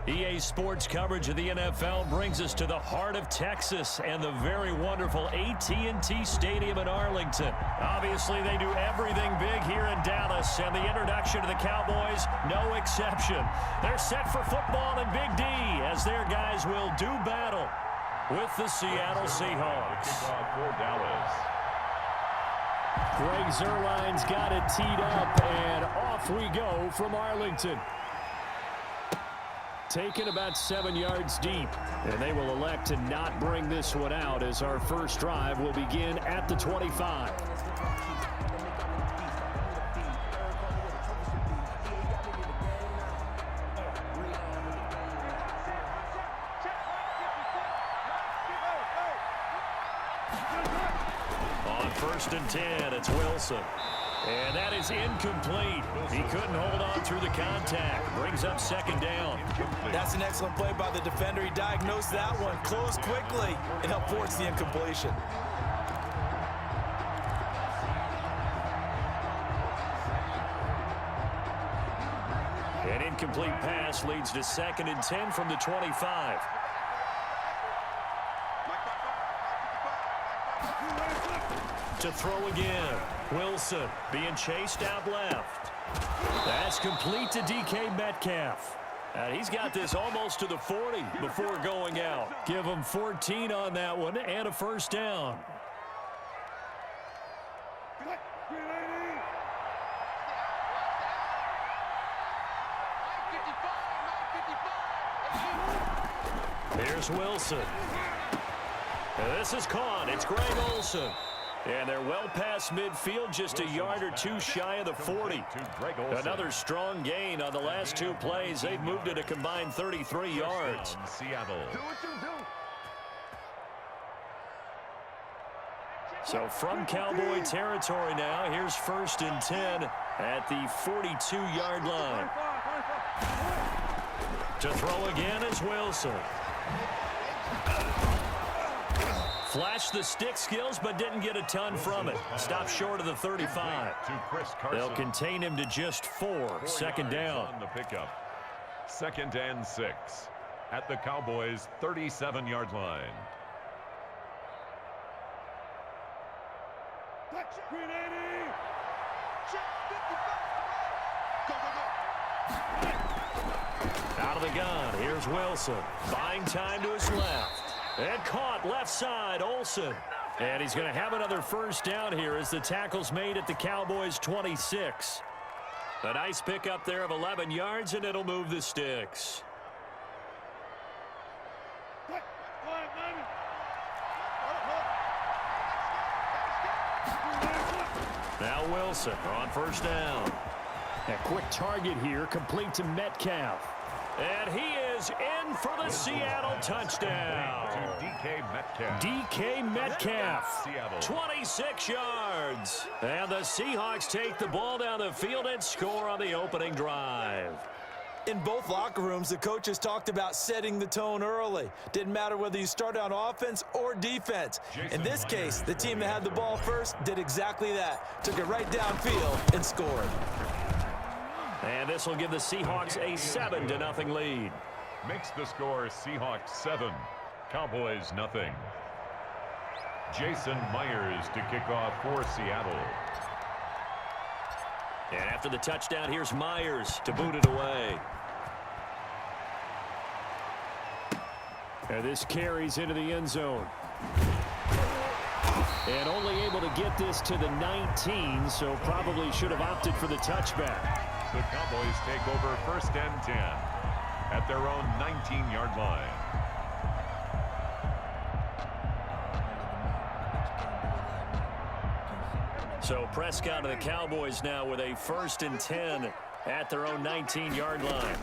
EA Sports coverage of the NFL brings us to the heart of Texas and the very wonderful AT&T Stadium in Arlington. Obviously, they do everything big here in Dallas, and the introduction to the Cowboys, no exception. They're set for football in Big D as their guys will do battle with the Seattle Seahawks. For Dallas. Greg Zuerlein's got it teed up, and off we go from Arlington. Taken about 7 yards deep, and they will elect to not bring this one out as our first drive will begin at the 25. On 1st and 10, it's Wilson. And that is incomplete. He couldn't hold on through the contact. Brings up 2nd down. That's an excellent play by the defender. He diagnosed that one, closed quickly, and helped force the incompletion. An incomplete pass leads to 2nd and 10 from the 25. To throw again. Wilson being chased out left. That's complete to DK Metcalf. And he's got this almost to the 40 before going out. Give him 14 on that one and a 1st down. Here's Wilson. And this is caught. It's Greg Olsen. And they're well past midfield, just a yard or two shy of the 40. Another strong gain on the last 2 plays. They've moved it a combined 33 yards. Seattle. So from Cowboy territory now, here's 1st and 10 at the 42-yard line. To throw again is Wilson. Flashed the stick skills, but didn't get a ton from it. Stopped short of the 35. They'll contain him to just 4. 2nd down. On the pickup. 2nd and 6 at the Cowboys' 37-yard line. Out of the gun, here's Wilson. Buying time to his left. And caught left side, Olsen. And he's going to have another 1st down here as the tackle's made at the Cowboys' 26. A nice pickup there of 11 yards, and it'll move the sticks. Now Wilson on 1st down. A quick target here, complete to Metcalf. And he is in for the Seattle touchdown. DK Metcalf. DK Metcalf, 26 yards. And the Seahawks take the ball down the field and score on the opening drive. In both locker rooms, the coaches talked about setting the tone early. Didn't matter whether you start on offense or defense. In this case, the team that had the ball first did exactly that. Took it right downfield and scored. And this will give the Seahawks a 7-0 lead. Makes the score Seahawks 7, Cowboys nothing. Jason Myers to kick off for Seattle. And after the touchdown, here's Myers to boot it away. And this carries into the end zone. And only able to get this to the 19, so probably should have opted for the touchback. The Cowboys take over 1st and 10 at their own 19-yard line. So Prescott and the Cowboys now with a 1st and 10 at their own 19-yard line.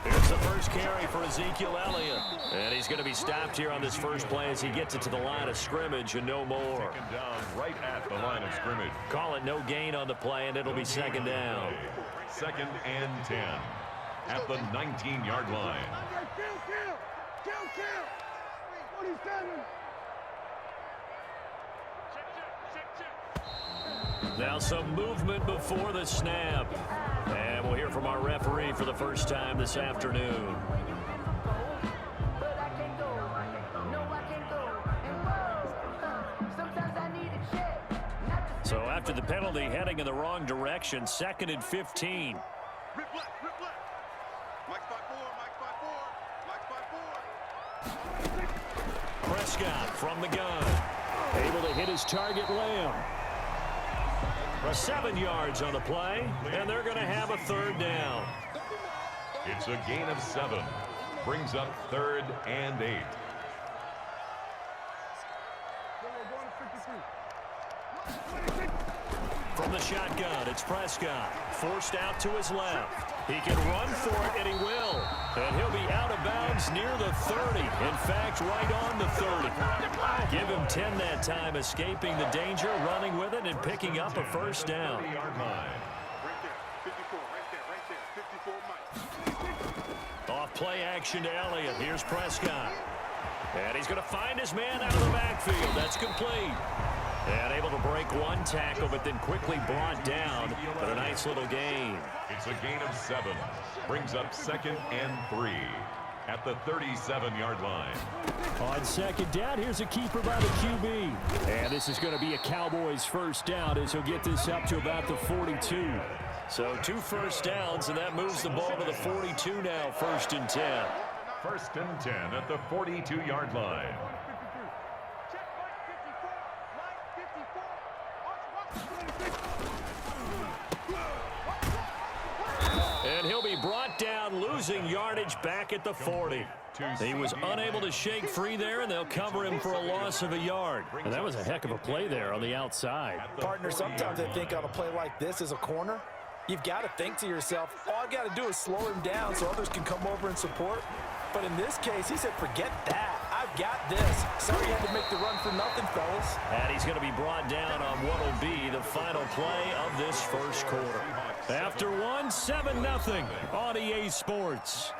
Here's the first carry for Ezekiel Elliott. And he's going to be stopped here on this first play as he gets it to the line of scrimmage and no more. Taken down right at the line of scrimmage. Call it no gain on the play, and it'll be 2nd down. 2nd and 10 at the 19-yard line. Now some movement before the snap. And we'll hear from our referee for the first time this afternoon. So after the penalty, heading in the wrong direction, 2nd and 15. Prescott from the gun. Able to hit his target, Lamb. 7 yards on the play, and they're going to have a 3rd down. It's a gain of 7. Brings up 3rd and 8. From the shotgun, it's Prescott. Forced out to his left. He can run for it, and he will. And he'll be out of bounds near the 30. In fact, right on the 30. Give him 10 that time, escaping the danger, running with it, and picking up a 1st down. Off play action to Elliott. Here's Prescott. And he's going to find his man out of the backfield. That's complete. And able to break one tackle, but then quickly brought down. But a nice little gain. It's a gain of 7. Brings up 2nd and 3 at the 37-yard line. On 2nd down, here's a keeper by the QB. And this is going to be a Cowboys 1st down as he'll get this up to about the 42. So 2 1st downs, and that moves the ball to the 42 now, 1st and 10. 1st and 10 at the 42-yard line. And he'll be brought down, losing yardage back at the 40. He was unable to shake free there, and they'll cover him for a loss of a yard. And that was a heck of a play there on the outside. Partner, sometimes I think on a play like this as a corner, you've got to think to yourself, all I've got to do is slow him down so others can come over and support. But in this case, he said, forget that. I've got this. Sorry you had to make the run for nothing, fellas. And he's going to be brought down on what will be the final play of this 1st quarter. After 7-0 on EA Sports.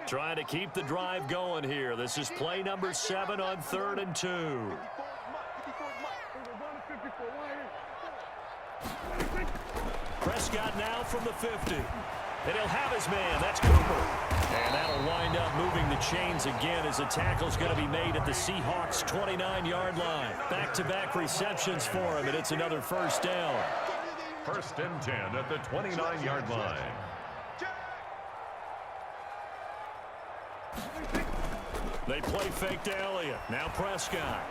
Trying to keep the drive going here. This is play number 7 on 3rd and 2. Prescott now from the 50. And he'll have his man. That's Cooper. And that'll wind up moving the chains again as the tackle's going to be made at the Seahawks' 29-yard line. Back-to-back receptions for him, and it's another 1st down. 1st and 10 at the 29-yard line. They play fake to Elliott. Now Prescott.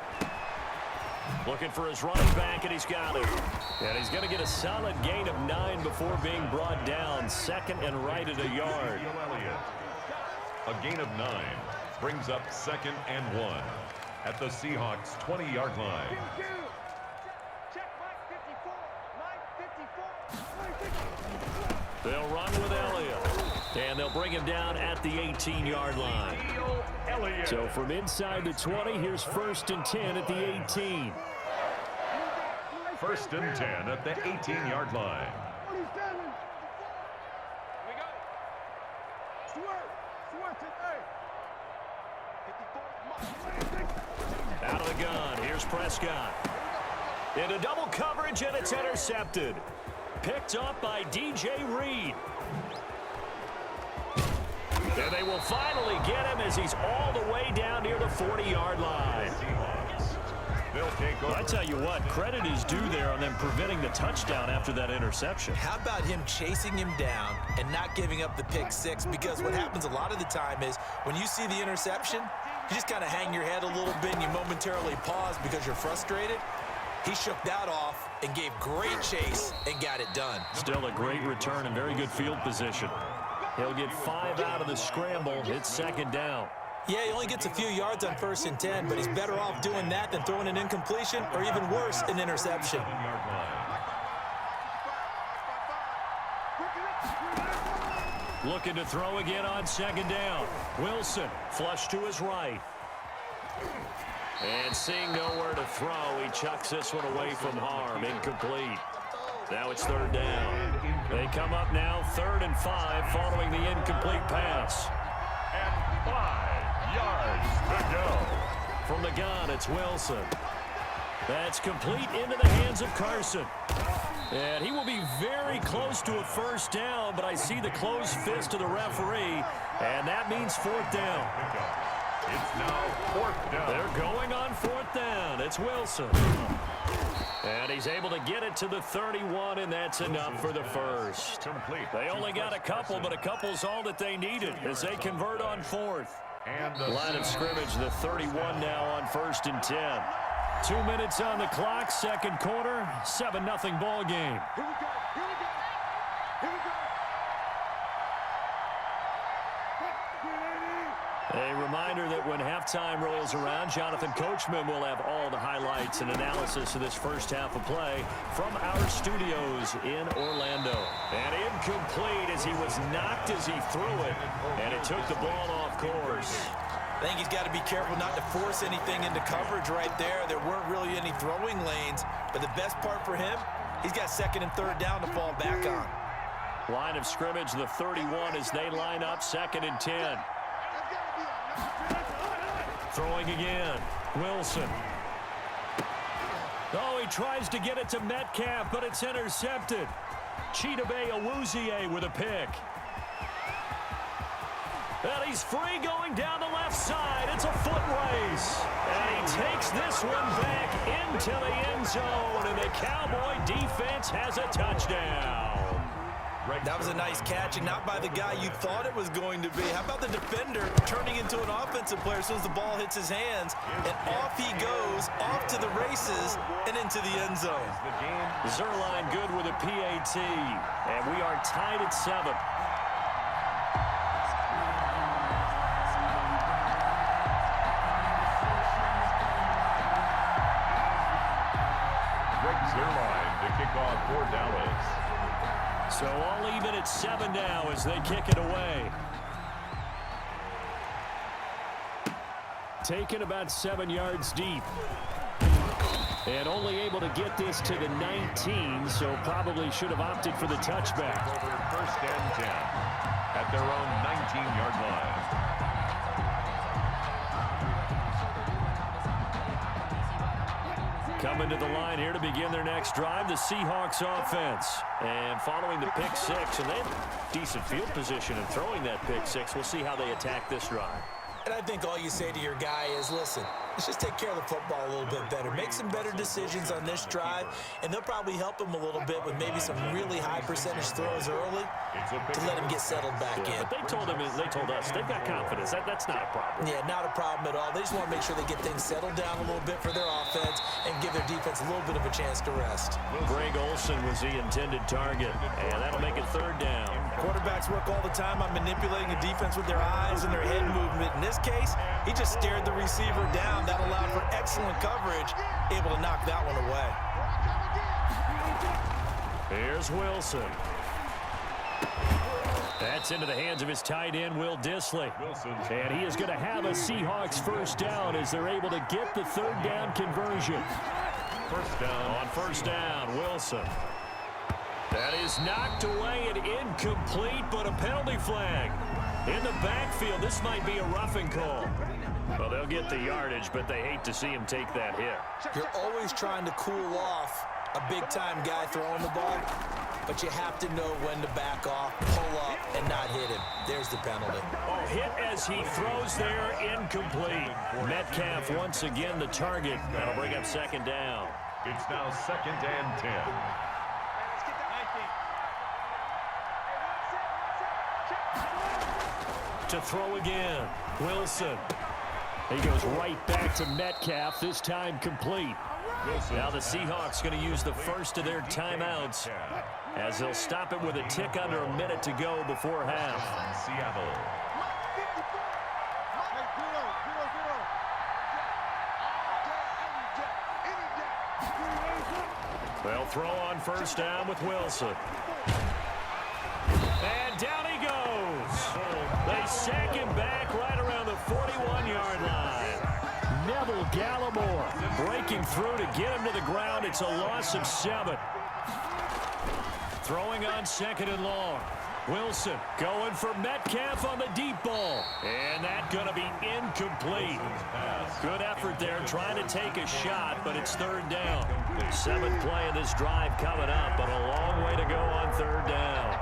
Looking for his running back, and he's got it. And he's going to get a solid gain of 9 before being brought down. 2nd and right at a yard. A gain of 9 brings up 2nd and 1 at the Seahawks' 20-yard line. They'll run with Elliott. And they'll bring him down at the 18-yard line. So from inside the 20, here's 1st and 10 at the 18. 1st and 10 at the 18-yard line. Out of the gun, here's Prescott. Into double coverage, and it's intercepted. Picked up by DJ Reed. And they will finally get him as he's all the way down near the 40-yard line. I tell you what, credit is due there on them preventing the touchdown after that interception. How about him chasing him down and not giving up the pick 6? Because what happens a lot of the time is when you see the interception, you just kind of hang your head a little bit and you momentarily pause because you're frustrated. He shook that off and gave great chase and got it done. Still a great return and very good field position. He'll get 5 out of the scramble. It's 2nd down. Yeah, he only gets a few yards on 1st and 10, but he's better off doing that than throwing an incompletion or even worse, an interception. Looking to throw again on 2nd down. Wilson, flush to his right. And seeing nowhere to throw, he chucks this one away from harm. Incomplete. Now it's 3rd down. They come up now 3rd and 5 following the incomplete pass. And 5 yards to go. From the gun, it's Wilson. That's complete into the hands of Carson. And he will be very close to a first down, but I see the closed fist of the referee, and that means fourth down. It's now fourth down. They're going on fourth down. It's Wilson. And he's able to get it to the 31, and that's enough for the first. Complete. They only got a couple, but a couple's all that they needed as they convert on fourth. And the Line of scrimmage, the 31 now on 1st and 10. 2 minutes on the clock, second quarter, 7-0 ball game. A reminder that when halftime rolls around, Jonathan Coachman will have all the highlights and analysis of this first half of play from our studios in Orlando. And incomplete as he was knocked as he threw it, and it took the ball off course. I think he's got to be careful not to force anything into coverage right there. There weren't really any throwing lanes, but the best part for him, he's got second and third down to fall back on. Line of scrimmage, the 31 as they line up, 2nd and 10. Throwing again, Wilson. Oh, he tries to get it to Metcalf, but it's intercepted. Chidobe Awuzie with a pick. And he's free going down the left side. It's a foot race. And he takes this one back into the end zone, and the Cowboy defense has a touchdown. That was a nice catch, and not by the guy you thought it was going to be. How about the defender turning into an offensive player as soon as the ball hits his hands, and off he goes, off to the races, and into the end zone. Zuerlein good with a PAT, and we are tied at 7. Zuerlein to kick off for Dallas. So all even at 7 now as they kick it away. Taken about 7 yards deep. And only able to get this to the 19, so probably should have opted for the touchback. Over 1st and 10 at their own 19-yard line. Coming to the line here to begin their next drive, the Seahawks offense. And following the pick six, and they have decent field position in throwing that pick six. We'll see how they attack this drive. And I think all you say to your guy is, listen, let's just take care of the football a little bit better. Make some better decisions on this drive, and they'll probably help him a little bit with maybe some really high percentage throws early to let him get settled back in. But they told us they've got confidence. That's not a problem. Yeah, not a problem at all. They just want to make sure they get things settled down a little bit for their offense and give their defense a little bit of a chance to rest. Greg Olsen was the intended target, and that'll make it 3rd down. Quarterbacks work all the time on manipulating a defense with their eyes and their head movement. In this case, he just stared the receiver down. That allowed for excellent coverage, able to knock that one away. Here's Wilson. That's into the hands of his tight end, Will Dissly. And he is going to have a Seahawks first down as they're able to get the 3rd down conversion. First down. On 1st down, Wilson. That is knocked away and incomplete, but a penalty flag. In the backfield, this might be a roughing call. Well, they'll get the yardage, but they hate to see him take that hit. You're always trying to cool off a big-time guy throwing the ball, but you have to know when to back off, pull up, and not hit him. There's the penalty. Oh, hit as he throws there, incomplete. Metcalf once again the target. That'll bring up 2nd down. It's now 2nd and 10. To throw again, Wilson. He goes right back to Metcalf, this time complete. Now the Seahawks going to use the first of their timeouts as they'll stop it with a tick under a minute to go before half. Seattle. They'll throw on 1st down with Wilson. And down he goes. They sack him back right around the 41-yard line. Neville Gallimore breaking through to get him to the ground. It's a loss of 7. Throwing on 2nd and long. Wilson going for Metcalf on the deep ball. And that's going to be incomplete. Good effort there trying to take a shot, but it's third down. Seventh play of this drive coming up, but a long way to go on third down.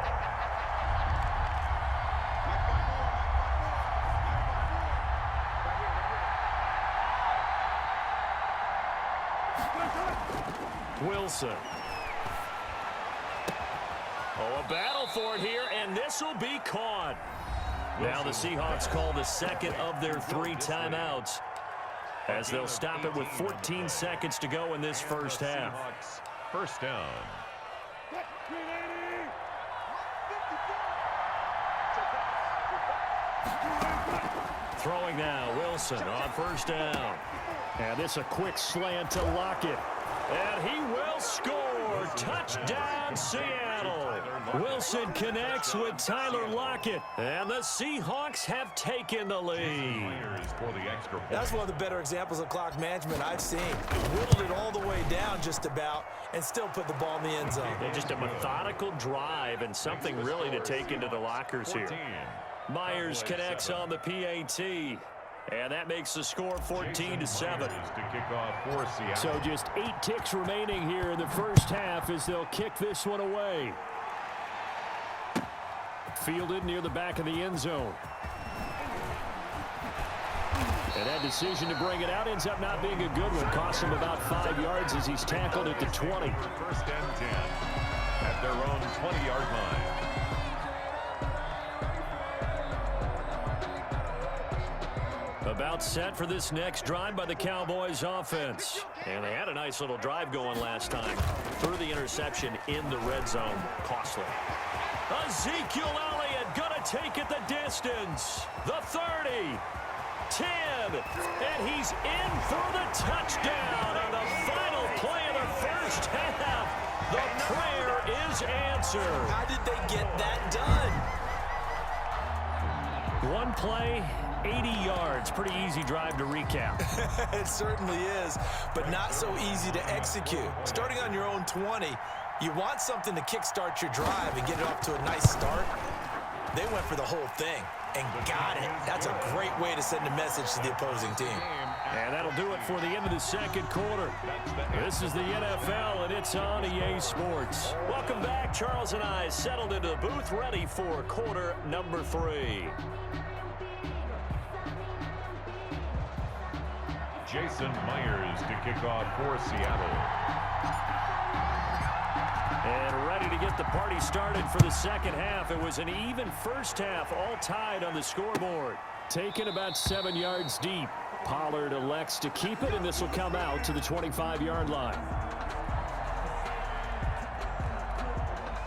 Wilson. Oh, a battle for it here, and this will be caught. Now the Seahawks call the second of their 3 timeouts as they'll stop it with 14 seconds to go in this first half. First down. Throwing now, Wilson on first down. And this a quick slant to Lockett. And he will score. Touchdown, Seattle. Wilson connects with Tyler Lockett. And the Seahawks have taken the lead. That's one of the better examples of clock management I've seen. Whittled it all the way down just about and still put the ball in the end zone. And just a methodical drive and something really to take into the lockers here. Myers connects on the PAT. And that makes the score 14-7. So just 8 ticks remaining here in the first half as they'll kick this one away. Fielded near the back of the end zone. And that decision to bring it out ends up not being a good one. Costs him about 5 yards as he's tackled at the 20. First and 10 at their own 20-yard line. About set for this next drive by the Cowboys offense. And they had a nice little drive going last time. Through the interception in the red zone. Costly. Ezekiel Elliott going to take it the distance. The 30. 10. And he's in for the touchdown on the final play of the first half. The prayer is answered. How did they get that done? One play, 80 yards. Pretty easy drive to recap. It certainly is, but not so easy to execute. Starting on your own 20, you want something to kickstart your drive and get it off to a nice start. They went for the whole thing and got it. That's a great way to send a message to the opposing team. And that'll do it for the end of the second quarter. This is the NFL, and it's on EA Sports. Welcome back. Charles and I settled into the booth, ready for quarter number 3. Jason Myers to kick off for Seattle. And ready to get the party started for the second half. It was an even first half, all tied on the scoreboard. Taken about 7 yards deep. Pollard elects to keep it, and this will come out to the 25-yard line.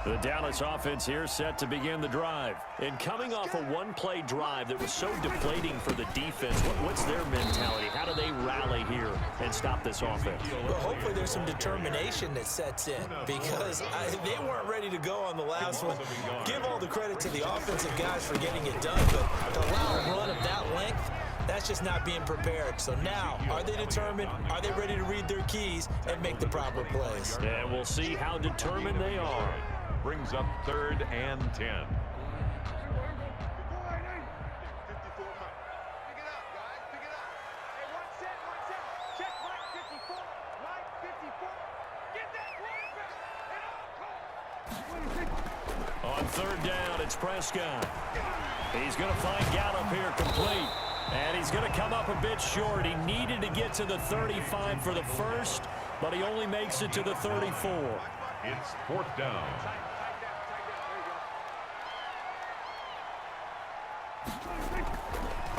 The Dallas offense here set to begin the drive. And coming off a one-play drive that was so deflating for the defense, what's their mentality? How do they rally here and stop this offense? Well, hopefully there's some determination that sets in because they weren't ready to go on the last one. Give all the credit to the offensive guys for getting it done, but to allow a run of that length, that's just not being prepared. So now, are they determined? Are they ready to read their keys and make the proper plays? And we'll see how determined they are. Brings up 3rd and 10. On 3rd down, it's Prescott. He's going to find Gallup here complete. And he's going to come up a bit short. He needed to get to the 35 for the first, but he only makes it to the 34. It's 4th down.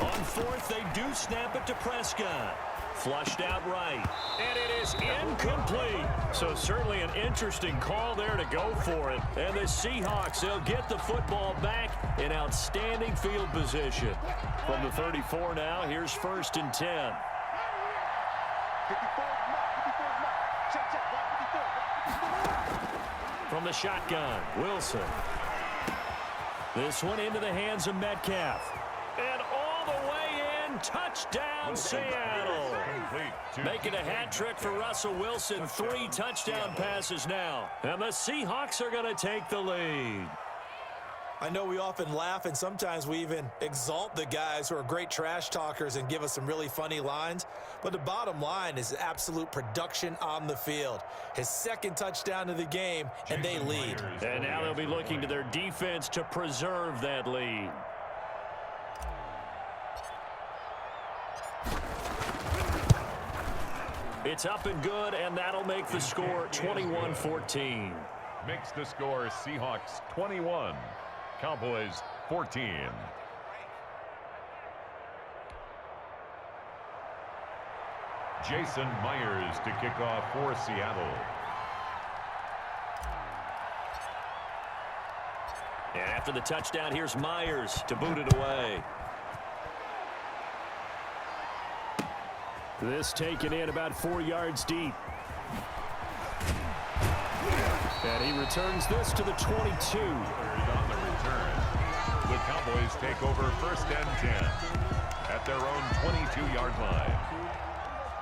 On 4th, they do snap it to Prescott. Flushed out right. And it is incomplete. So certainly an interesting call there to go for it. And the Seahawks, they'll get the football back in outstanding field position. From the 34 now, here's 1st and 10. From the shotgun, Wilson. This one into the hands of Metcalf. And all the way in, touchdown Seattle. Making a hat trick for Russell Wilson. 3 touchdown passes now. And the Seahawks are going to take the lead. I know we often laugh and sometimes we even exalt the guys who are great trash talkers and give us some really funny lines. But the bottom line is absolute production on the field. His second touchdown of the game, and they lead. And now they'll be looking to their defense to preserve that lead. It's up and good, and that'll make the score 21-14. Makes the score Seahawks 21, Cowboys 14. Jason Myers to kick off for Seattle. And after the touchdown, here's Myers to boot it away. This taken in about 4 yards deep. And he returns this to the 22. On the return, the Cowboys take over 1st and 10 at their own 22-yard line.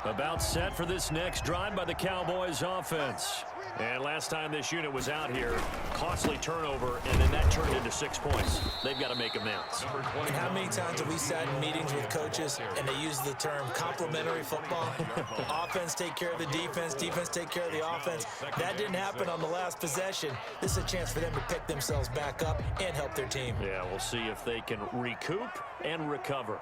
About set for this next drive by the Cowboys offense. And last time this unit was out here, costly turnover, and then that turned into 6 points. They've got to make amends. And how many times have we sat in meetings with coaches and they use the term complementary football? Offense take care of the defense, defense take care of the offense. That didn't happen on the last possession. This is a chance for them to pick themselves back up and help their team. Yeah, we'll see if they can recoup and recover.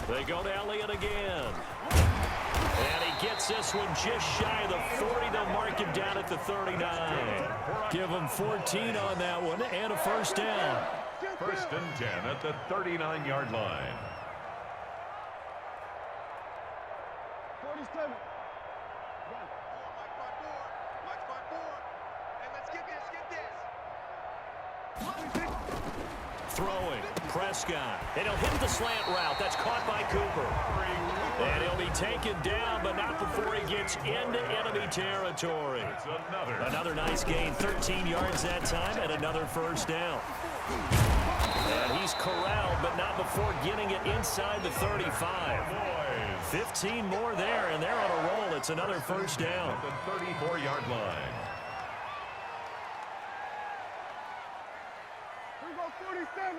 They go to Elliott again. And he gets this one just shy of the 40. They'll mark him down at the 39. Give him 14 on that one and a 1st down. 1st and 10 at the 39-yard line. 47. Throwing, Prescott. And he'll hit the slant route. That's caught by Cooper. And he'll be taken down, but not before he gets into enemy territory. Another nice gain, 13 yards that time, and another 1st down. And he's corralled, but not before getting it inside the 35. 15 more there, and they're on a roll. It's another 1st down. At the 34-yard line. Here we go, 47.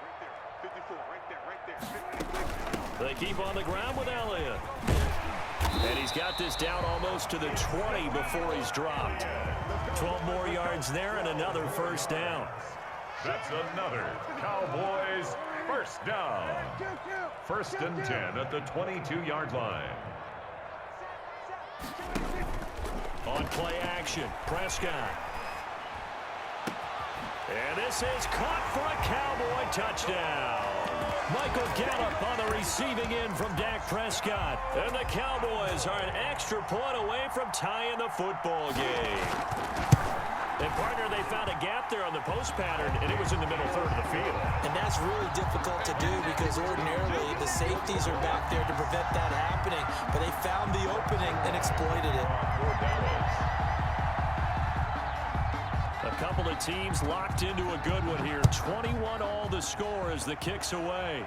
Right there, 54, right there, 56. They keep on the ground with Elliott. And he's got this down almost to the 20 before he's dropped. 12 more yards there and another 1st down. That's another Cowboys 1st down. 1st and 10 at the 22-yard line. On play action, Prescott. And this is caught for a Cowboy touchdown. Michael Gallup on the receiving end from Dak Prescott. And the Cowboys are an extra point away from tying the football game. And, partner, they found a gap there on the post pattern, and it was in the middle third of the field. And that's really difficult to do because ordinarily the safeties are back there to prevent that happening. But they found the opening and exploited it. A couple of teams locked into a good one here. 21 all the score as the kick's away.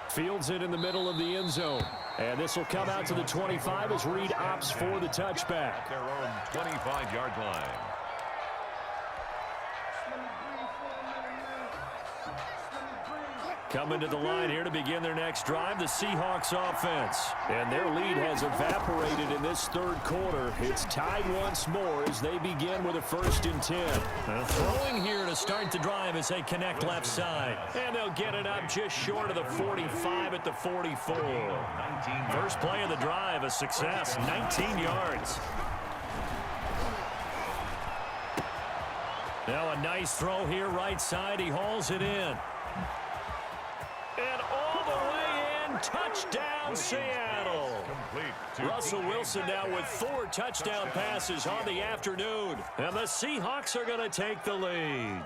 Fields it in the middle of the end zone. And this will come out to the 25 as Reed opts for the touchback. At their own 25-yard line. Coming to the line here to begin their next drive, the Seahawks offense. And their lead has evaporated in this 3rd quarter. It's tied once more as they begin with a 1st and 10. Throwing here to start the drive as they connect left side. And they'll get it up just short of the 45 at the 44. First play of the drive, a success, 19 yards. Now a nice throw here right side. He hauls it in. And all the way in, touchdown Seattle. Russell Wilson now with 4 touchdown passes on the afternoon. And the Seahawks are going to take the lead.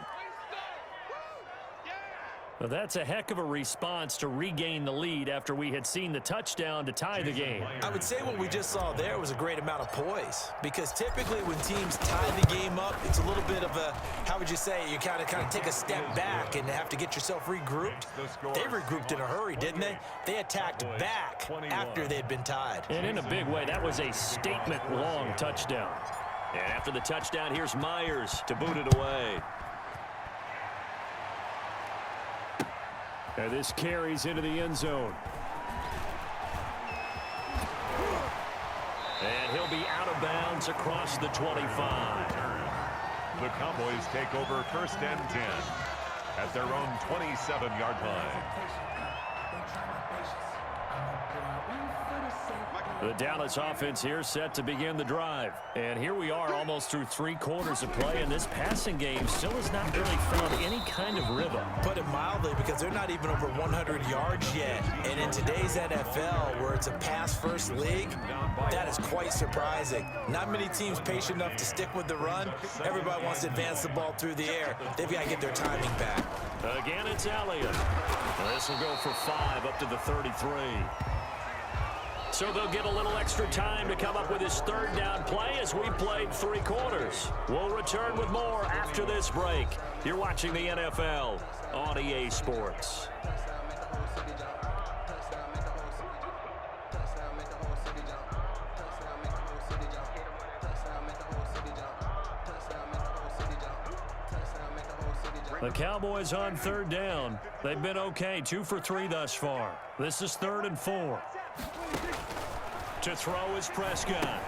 Well, that's a heck of a response to regain the lead after we had seen the touchdown to tie the game. I would say what we just saw there was a great amount of poise because typically when teams tie the game up, it's a little bit of a, how would you say, you kind of take a step back and have to get yourself regrouped. They regrouped in a hurry, didn't they? They attacked back after they'd been tied. And in a big way, that was a statement-long touchdown. And after the touchdown, here's Myers to boot it away. And this carries into the end zone. And he'll be out of bounds across the 25. The Cowboys take over 1st and 10 at their own 27-yard line. The Dallas offense here set to begin the drive. And here we are almost through 3 quarters of play, and this passing game still has not really found any kind of rhythm. Put it mildly, because they're not even over 100 yards yet. And in today's NFL, where it's a pass-first league, that is quite surprising. Not many teams patient enough to stick with the run. Everybody wants to advance the ball through the air. They've got to get their timing back. Again, it's Elliott. This will go for 5 up to the 33. So they'll get a little extra time to come up with his 3rd down play as we played 3 quarters. We'll return with more after this break. You're watching the NFL on EA Sports. The Cowboys on 3rd down. They've been okay, 2 for 3 thus far. This is 3rd and 4. To throw is Prescott.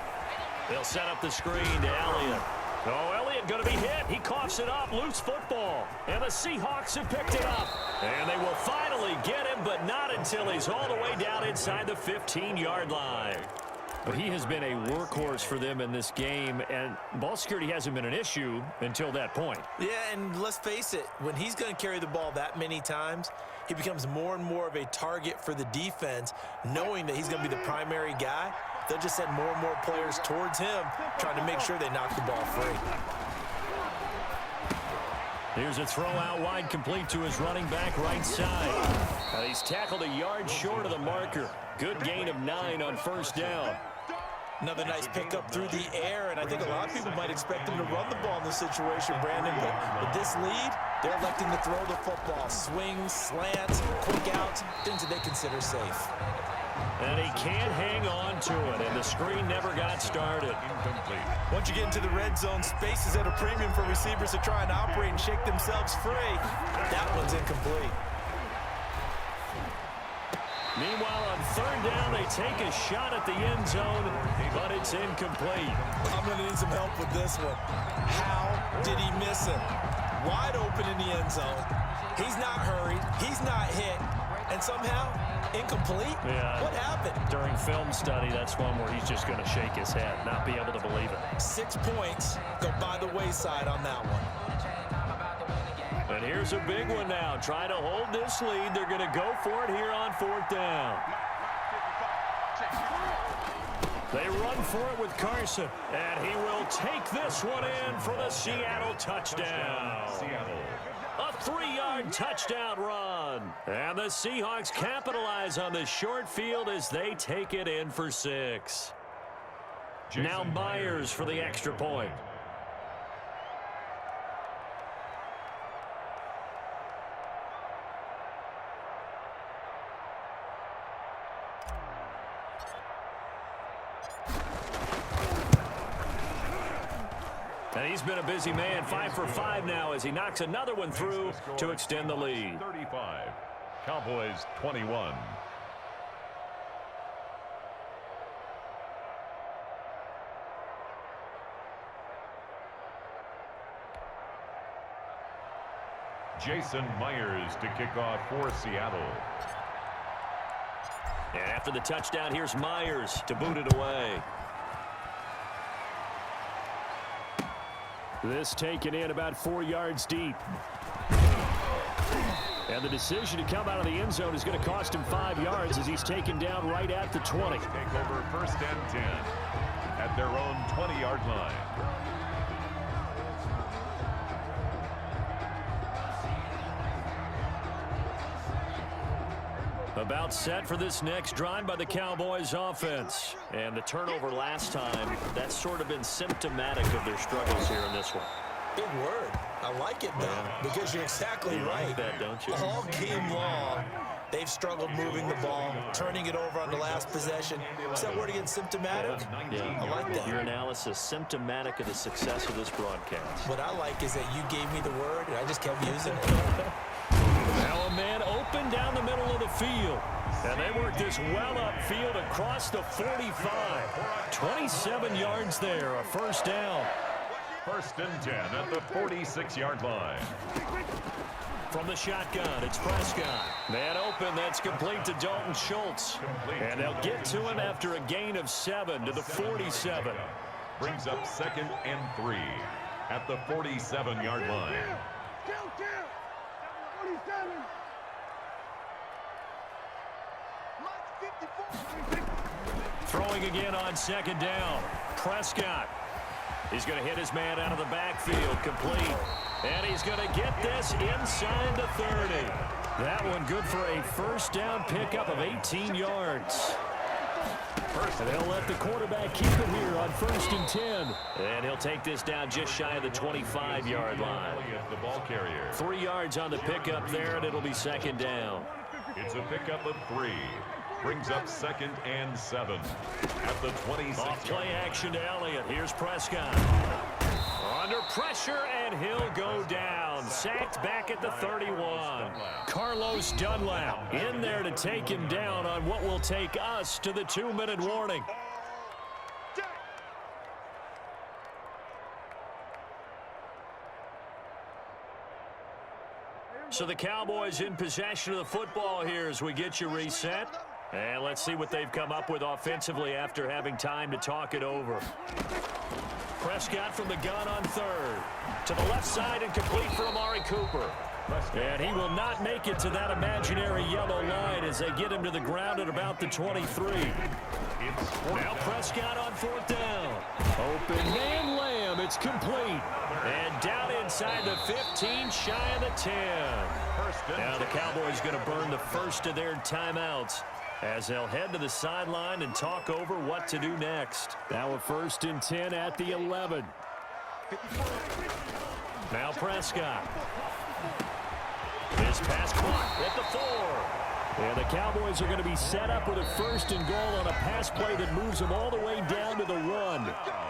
They'll set up the screen to Elliott. Oh, Elliott going to be hit. He coughs it up. Loose football. And the Seahawks have picked it up. And they will finally get him, but not until he's all the way down inside the 15-yard line. But he has been a workhorse for them in this game, and ball security hasn't been an issue until that point. Yeah, and let's face it, when he's going to carry the ball that many times, he becomes more and more of a target for the defense, knowing that he's going to be the primary guy. They'll just send more and more players towards him, trying to make sure they knock the ball free. Here's a throw out wide, complete to his running back right side. He's tackled a yard short of the marker. Good gain of 9 on 1st down. Another nice pickup through the air, and I think a lot of people might expect him to run the ball in this situation, Brandon, but with this lead, they're electing to throw the football. Swings, slants, quick outs, things that they consider safe. And he can't hang on to it, and the screen never got started. Incomplete. Once you get into the red zone, space is at a premium for receivers to try and operate and shake themselves free. That one's incomplete. Meanwhile, on 3rd down, they take a shot at the end zone, but it's incomplete. I'm going to need some help with this one. How did he miss him? Wide open in the end zone. He's not hurried. He's not hit. And somehow, incomplete? Yeah. What happened? During film study, that's one where he's just going to shake his head, not be able to believe it. 6 points go by the wayside on that one. And here's a big one now. Trying to hold this lead. They're going to go for it here on 4th down. They run for it with Carson. And he will take this one in for the Seattle touchdown. Seattle. A 3-yard touchdown run. And the Seahawks capitalize on the short field as they take it in for 6. Now Myers for the extra point. And he's been a busy man, 5 for 5 now as he knocks another one through to extend the lead. 35. Cowboys 21. Jason Myers to kick off for Seattle. And after the touchdown, here's Myers to boot it away. This taken in about 4 yards deep. And the decision to come out of the end zone is going to cost him 5 yards as he's taken down right at the 20. Take over 1st and 10 at their own 20-yard line. About set for this next drive by the Cowboys offense. And the turnover last time, that's sort of been symptomatic of their struggles here in this one. Big word. I like it, though, because you're exactly right. Like that, don't you? All game long, They've struggled moving the ball, turning it over on the last possession. Is that word again, symptomatic? Yeah, I like that. Your analysis, symptomatic of the success of this broadcast. What I like is that you gave me the word, and I just kept using it. Now a man open down the middle of the field. And they work this well upfield across the 45. 27 yards there, a first down. 1st and 10 at the 46-yard line. From the shotgun, it's Prescott. Man open, that's complete to Dalton Schultz. And they'll get to him after a gain of 7 to the 47. Brings up 2nd and 3 at the 47-yard line. Count, 47. Throwing again on 2nd down. Prescott. He's going to hit his man out of the backfield, complete. And he's going to get this inside the 30. That one good for a first down pickup of 18 yards. And they'll let the quarterback keep it here on 1st and 10. And he'll take this down just shy of the 25-yard line. The ball carrier. 3 yards on the pickup there, and it'll be 2nd down. It's a pickup of 3. Brings up 2nd and 7 at the 26. Off play action to Elliott. Here's Prescott. Under pressure, and he'll go down. Sacked back at the 31. Carlos Dunlap in there to take him down on what will take us to the 2-minute warning. So the Cowboys in possession of the football here as we get you reset. And let's see what they've come up with offensively after having time to talk it over. Prescott from the gun on 3rd. To the left side and complete for Amari Cooper. And he will not make it to that imaginary yellow line as they get him to the ground at about the 23. Now Prescott on 4th down. Open man Lamb. It's complete. And down inside the 15, shy of the 10. Now the Cowboys going to burn the first of their timeouts as they'll head to the sideline and talk over what to do next. Now a 1st and 10 at the 11. Now Prescott. This pass caught at the 4. And the Cowboys are going to be set up with a 1st and goal on a pass play that moves them all the way down to the 1.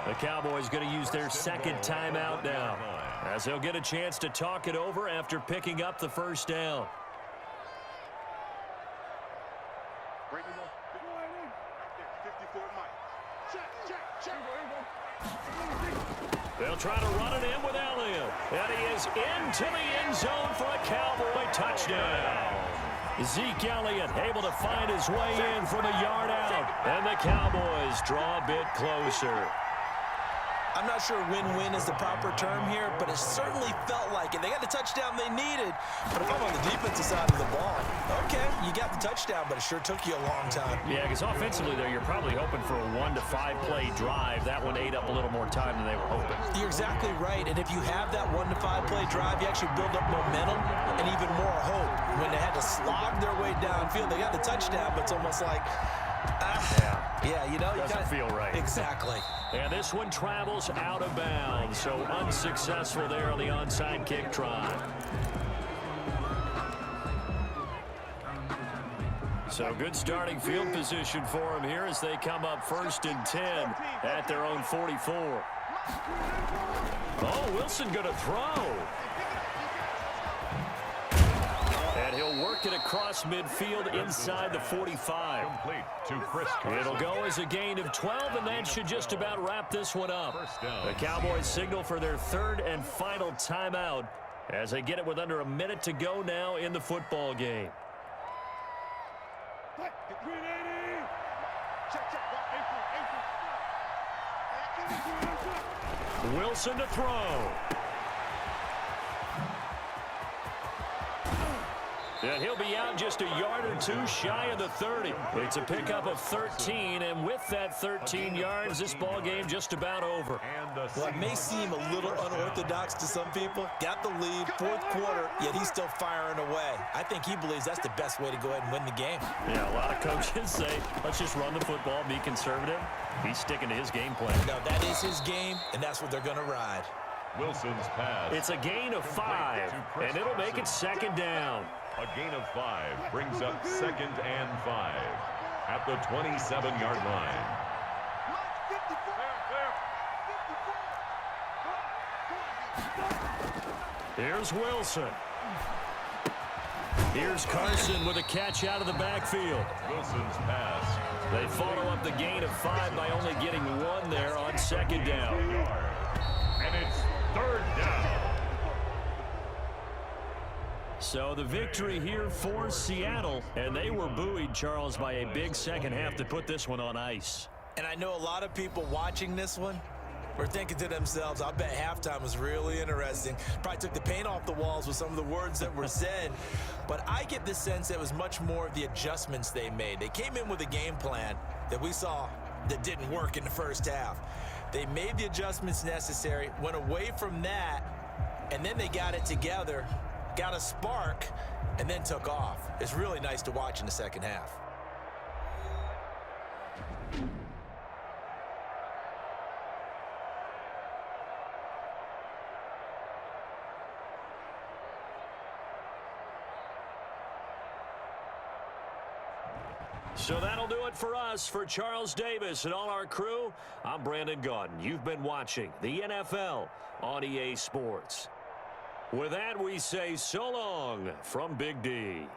The Cowboys going to use their 2nd timeout now as they'll get a chance to talk it over after picking up the first down. They'll try to run it in with Elliott. And he is into the end zone for a Cowboy touchdown. Zeke Elliott able to find his way in from a yard out. And the Cowboys draw a bit closer. I'm not sure win-win is the proper term here, but it certainly felt like it. They got the touchdown they needed, but if I'm on the defensive side of the ball, okay, you got the touchdown, but it sure took you a long time. Yeah, because offensively, though, you're probably hoping for a 1 to 5 play drive. That one ate up a little more time than they were hoping. You're exactly right, and if you have that 1 to 5 play drive, you actually build up momentum and even more hope. When they had to slog their way downfield, they got the touchdown, but it's almost like, yeah, you know, doesn't feel right. Exactly. And this one travels out of bounds, so unsuccessful there on the onside kick try. So good starting field position for them here as they come up 1st and 10 at their own 44. Oh, Wilson going to throw. And he'll work it across midfield inside the 45. Complete to Chris Carson. It'll go as a gain of 12, and that should just about wrap this one up. The Cowboys signal for their 3rd and final timeout as they get it with under a minute to go now in the football game. Wilson to throw. And he'll be out just a yard or 2 shy of the 30. It's a pickup of 13, and with that 13 yards, this ball game just about over. What may seem a little unorthodox to some people, got the lead, 4th quarter, yet he's still firing away. I think he believes that's the best way to go ahead and win the game. Yeah, a lot of coaches say, let's just run the football, be conservative. He's sticking to his game plan. No, that is his game, and that's what they're going to ride. Wilson's pass. It's a gain of 5, and it'll make it 2nd down. A gain of 5 brings up 2nd and 5 at the 27-yard line. Here's Wilson. Here's Carson with a catch out of the backfield. Wilson's pass. They follow up the gain of 5 by only getting 1 there on 2nd down. And it's 3rd down. So the victory here for Seattle, and they were buoyed, Charles, by a big second half to put this one on ice. And I know a lot of people watching this one were thinking to themselves, I bet halftime was really interesting. Probably took the paint off the walls with some of the words that were said. But I get the sense that it was much more of the adjustments they made. They came in with a game plan that we saw that didn't work in the first half. They made the adjustments necessary, went away from that, and then they got it together, got a spark, and then took off. It's really nice to watch in the second half. So that'll do it for us. For Charles Davis and all our crew, I'm Brandon Gaudin. You've been watching the NFL on EA Sports. With that, we say so long from Big D.